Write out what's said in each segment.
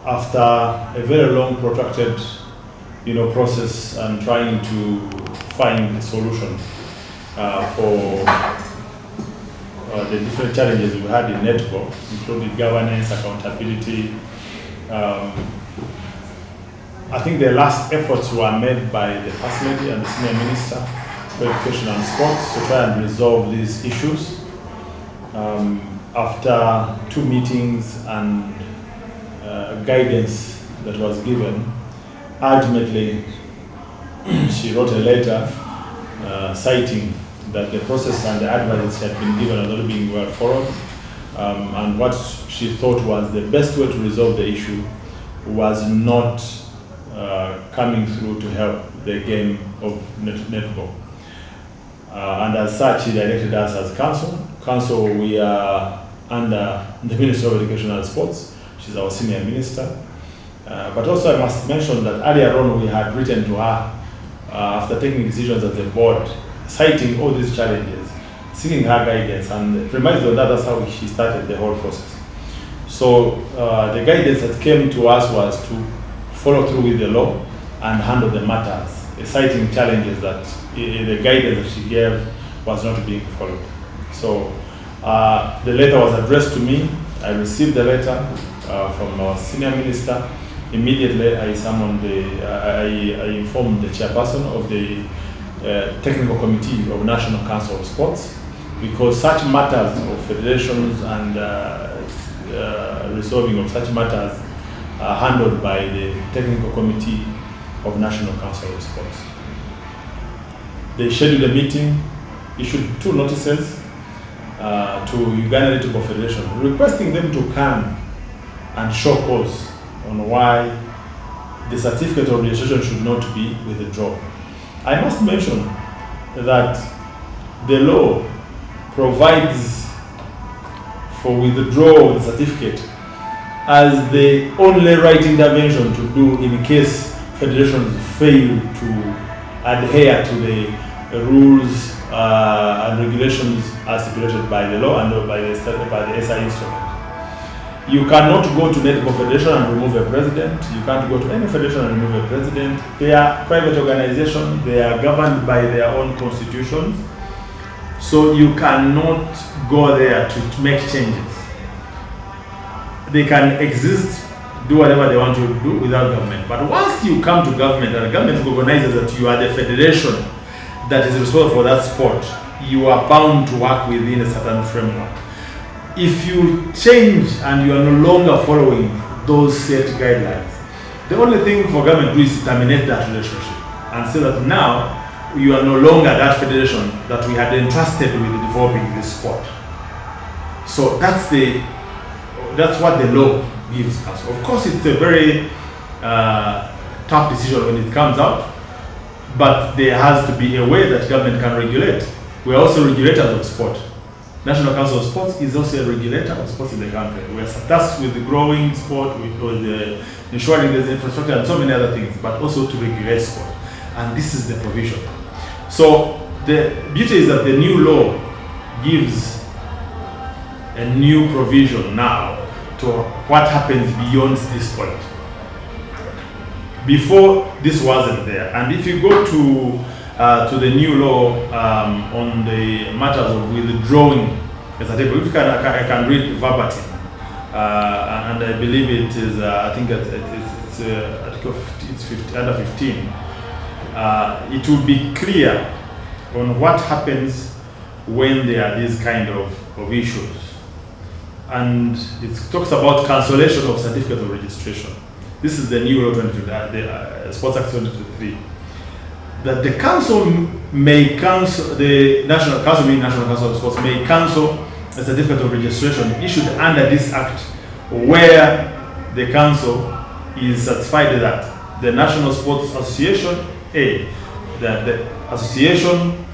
after a very long, protracted, process and trying to find a solution for the different challenges we had in Netball, including governance, accountability. I think the last efforts were made by the First Lady and the Senior Minister for Education and Sports to try and resolve these issues. After 2 meetings and guidance that was given, ultimately she wrote a letter citing that the process and the advice had been given are not being well followed, and what she thought was the best way to resolve the issue was not coming through to help the game of netball. And as such, she directed us as council. Council, we are under the Ministry of Education and Sports. She's our senior minister. But also I must mention that earlier on we had written to her after taking decisions as a board, citing all these challenges, seeking her guidance, and reminds me that that's how she started the whole process. So the guidance that came to us was to follow through with the law and handle the matters, citing challenges that the guidance that she gave was not being followed. So the letter was addressed to me. I received the letter from our senior minister. Immediately, I informed the chairperson of the technical committee of National Council of Sports, because such matters of federations and resolving of such matters are handled by the technical committee of National Council of Sports. They scheduled a meeting, issued 2 notices to Uganda Netball Federation, requesting them to come and show cause on why the certificate of registration should not be withdrawn. I must mention that the law provides for withdrawal of the certificate as the only right intervention to do in case federations fail to adhere to the rules and regulations as stipulated by the law and by the SI instrument. You cannot go to Netball Federation and remove a president. You can't go to any federation and remove a president. They are private organizations. They are governed by their own constitutions. So you cannot go there to make changes. They can exist, do whatever they want to do without government. But once you come to government and the government recognizes that you are the federation that is responsible for that sport, you are bound to work within a certain framework. If you change and you are no longer following those set guidelines, the only thing for government to do is terminate that relationship and say that now you are no longer that federation that we had entrusted with developing this sport. So that's what the law gives us. Of course, it's a very tough decision when it comes out, but there has to be a way that government can regulate. We are also regulators of sport. National Council of Sports is also a regulator of sports in the country. We are tasked with the growing sport, with the ensuring there's infrastructure and so many other things, but also to regulate sport. And this is the provision. So the beauty is that the new law gives a new provision now to what happens beyond this point. Before, this wasn't there. And if you go to the new law on the matters of withdrawing a certificate, which I can read verbatim, and I believe it is, I think it's under 15. It will be clear on what happens when there are these kind of issues. And it talks about cancellation of certificate of registration. This is the new law 22, the Sports Act 2023. That the council may cancel, the National Council, meaning National Council of Sports, may cancel a certificate of registration issued under this act where the council is satisfied that the National Sports Association, that the association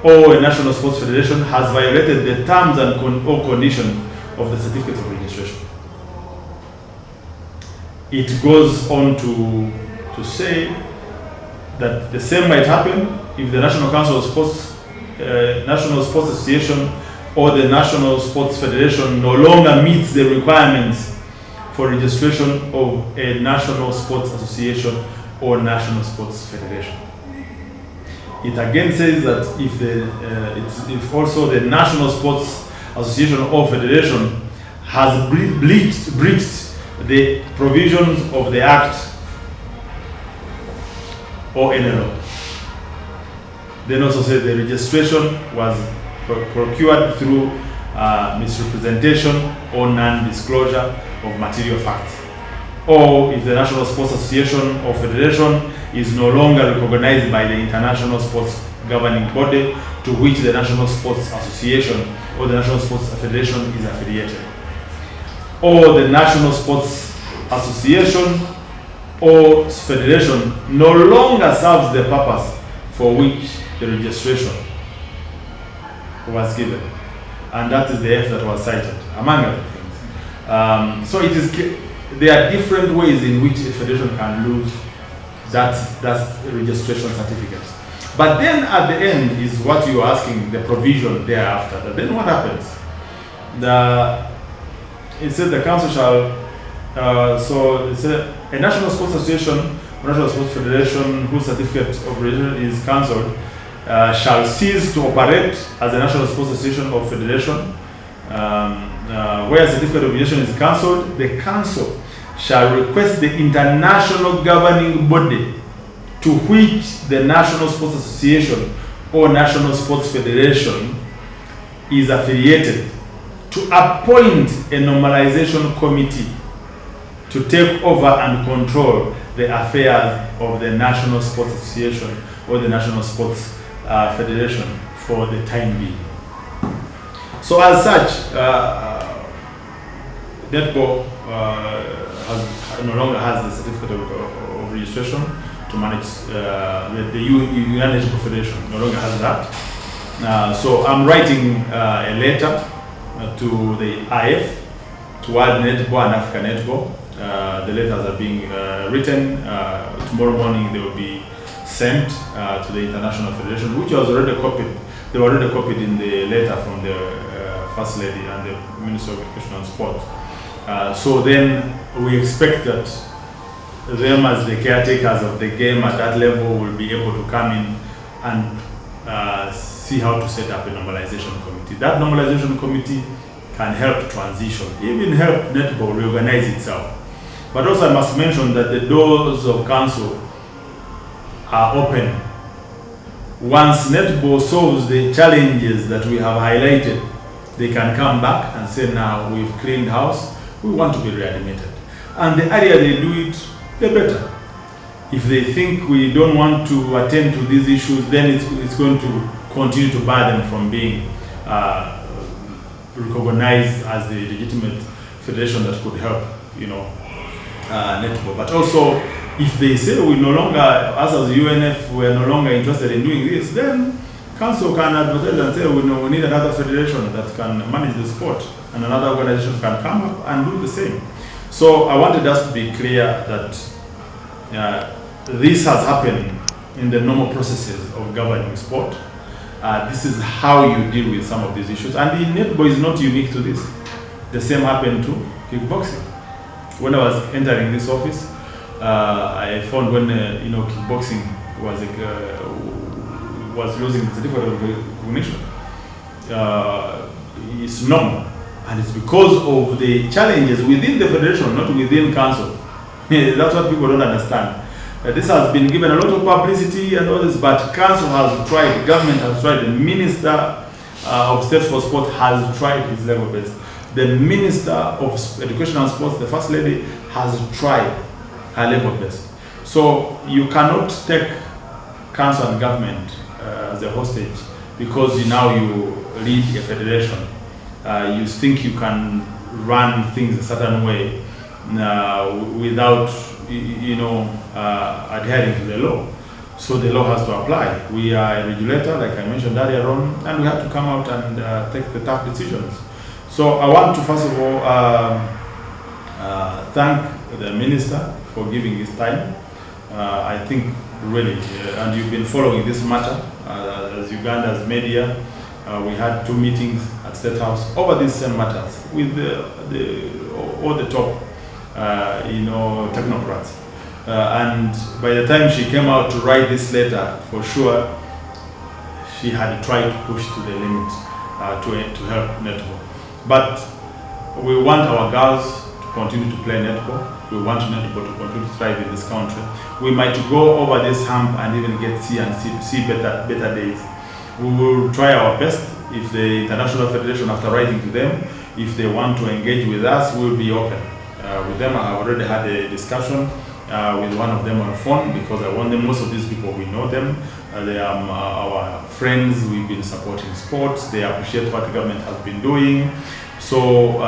or a National Sports Federation has violated the terms and or conditions of the certificate of registration. It goes on to say that the same might happen if the National Council of Sports, National Sports Association or the National Sports Federation no longer meets the requirements for registration of a national sports association or national sports federation. It again says that if also the national sports association or federation has breached the provisions of the Act or any law. Then also said the registration was procured through misrepresentation or non-disclosure of material facts. Or if the National Sports Association or Federation is no longer recognized by the international sports governing body to which the National Sports Association or the National Sports Federation is affiliated. Or the National Sports Association or Federation no longer serves the purpose for which the registration was given. And that is the F that was cited, among other things. So there are different ways in which a federation can lose that registration certificate. But then at the end is what you're asking, the provision thereafter. Then what happens? It says the council shall, so it says a national sports association, national sports federation whose certificate of registration is cancelled shall cease to operate as a national sports association or federation. Where certificate of registration is cancelled, the council shall request the international governing body to which the National Sports Association or National Sports Federation is affiliated to appoint a normalization committee to take over and control the affairs of the National Sports Association or the National Sports Federation for the time being. So as such, Netball no longer has the certificate of registration to manage the United Netball Federation no longer has that. So I'm writing a letter to the IF, to World Netball and Africa Netball. The letters are being written. Tomorrow morning they will be sent to the International Federation, which was already copied. They were already copied in the letter from the First Lady and the Minister of Education and Sport. So then we expect that them as the caretakers of the game at that level will be able to come in and see how to set up a normalization committee. That normalization committee can help transition, even help Netball reorganize itself. But also I must mention that the doors of council are open. Once Netball solves the challenges that we have highlighted, they can come back and say, now we've cleaned house, we want to be reanimated. And the earlier they do it, the better. If they think we don't want to attend to these issues, then it's going to continue to bar them from being recognized as the legitimate federation that could help, Netball. But also, if they say we no longer, us as UNF, we're no longer interested in doing this, then council can advertise and say we need another federation that can manage the sport, and another organization can come up and do the same. So I wanted us to be clear that this has happened in the normal processes of governing sport. This is how you deal with some of these issues. And the Netball is not unique to this. The same happened to kickboxing. When I was entering this office, I found when kickboxing was losing the certificate of recognition. It's normal, and it's because of the challenges within the federation, not within council. That's what people don't understand. This has been given a lot of publicity and all this, but council has tried, government has tried, the Minister of State for Sport has tried his level best. The Minister of Education and Sports, the First Lady, has tried her level best. So you cannot take council and government as a hostage because now you lead a federation. You think you can run things a certain way without adhering to the law. So the law has to apply. We are a regulator, like I mentioned earlier on, and we have to come out and take the tough decisions. So I want to first of all thank the Minister for giving his time. I think really, and you've been following this matter as Uganda's media. We had 2 meetings at State House over these same matters with all the top technocrats. And by the time she came out to write this letter, for sure, she had tried to push to the limit to help netball. But we want our girls to continue to play netball. We want netball to continue to thrive in this country. We might go over this hump and even see better days. We will try our best. If the International Federation, after writing to them, if they want to engage with us, we'll be open with them. I have already had a discussion with one of them on the phone, because I want them. Most of these people, we know them. They are our friends. We've been supporting sports. They appreciate what the government has been doing. So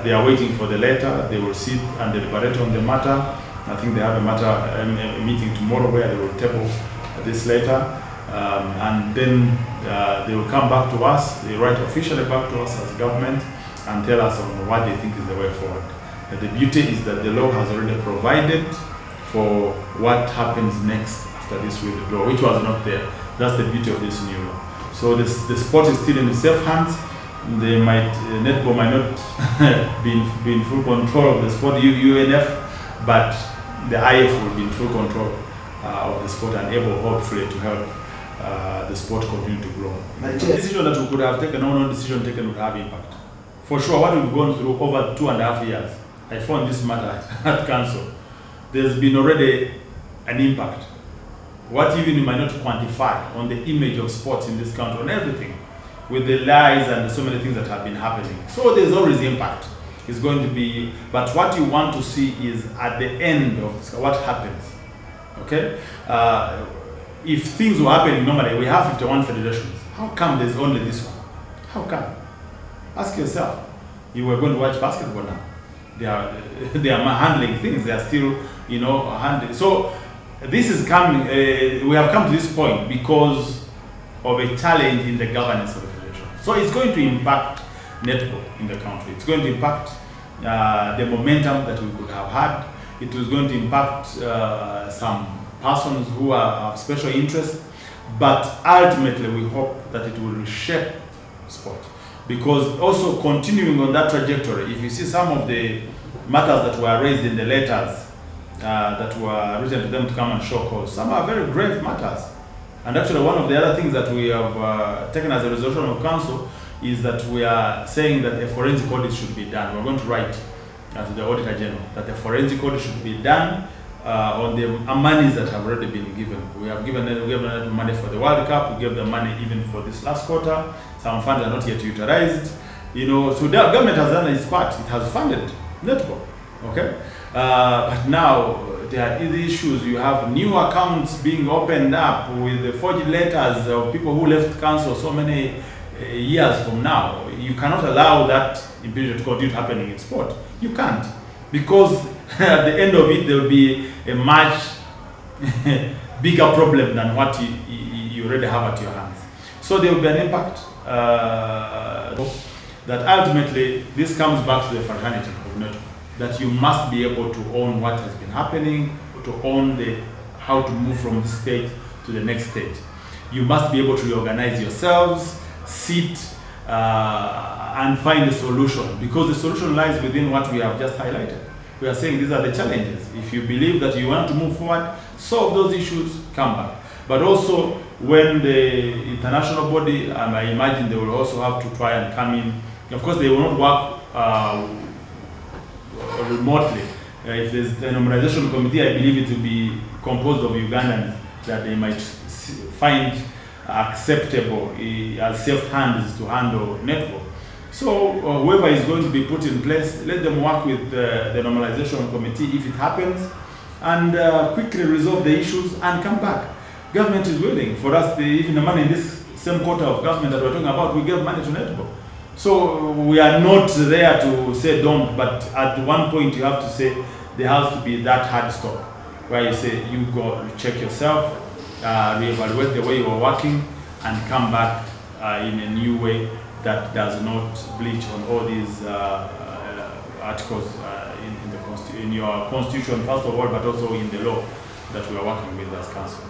they are waiting for the letter. They will sit and deliberate on the matter. I think they have a meeting tomorrow where they will table this letter. And then they will come back to us. They write officially back to us as government and tell us on what they think is the way forward. The beauty is that the law has already provided for what happens next after this withdrawal, which was not there. That's the beauty of this new law. So the sport is still in safe hands. Netball might not be in full control of the sport, UNF, but the IF will be in full control of the sport and able, hopefully, to help the sport continue to grow. The decision that we could have taken, no decision taken would have impact. For sure, what we've gone through over 2.5 years, I found this matter at council. There's been already an impact. What even you might not quantify on the image of sports in this country, on everything, with the lies and so many things that have been happening. So there's always impact. It's going to be, but what you want to see is at the end of this, what happens. Okay? If things were happening normally, we have 51 federations. How come there's only this one? How come? Ask yourself. You were going to watch basketball now. They are handling things. They are still, handling. So this is coming. We have come to this point because of a challenge in the governance of the federation. So it's going to impact netball in the country. It's going to impact the momentum that we could have had. It was going to impact some persons who are of special interest, but ultimately we hope that it will reshape sport. Because also continuing on that trajectory, if you see some of the matters that were raised in the letters that were written to them to come and show cause, some are very grave matters. And actually one of the other things that we have taken as a resolution of council is that we are saying that a forensic audit should be done. We're going to write to the Auditor General that a forensic audit should be done on the monies that have already been given. We have given money for the World Cup. We gave them money even for this last quarter. Some funds are not yet utilized. So the government has done its part. It has funded netball. Okay, but now there are issues. You have new accounts being opened up with the forged letters of people who left council so many years from now. You cannot allow that impunity to continue happening in sport. You can't, because at the end of it there will be a much bigger problem than what you already have at your hands. So there will be an impact that ultimately this comes back to the fraternity of netball, that you must be able to own what has been happening, to own how to move from this stage to the next stage. You must be able to reorganize yourselves, sit and find a solution, because the solution lies within what we have just highlighted. We are saying these are the challenges. If you believe that you want to move forward, solve those issues, come back. But also, when the international body, and I imagine they will also have to try and come in. Of course, they will not work remotely. If there's a normalization committee, I believe it will be composed of Ugandans that they might find acceptable as safe hands to handle netball. So whoever is going to be put in place, let them work with the normalization committee if it happens, and quickly resolve the issues and come back. Government is willing for us. Even the money in this same quarter of government that we're talking about, we give money to netball. So we are not there to say don't, but at one point you have to say there has to be that hard stop, where you say you go check yourself, reevaluate the way you are working, and come back in a new way that does not bleach on all these articles in your constitution, first of all, but also in the law that we are working with as council.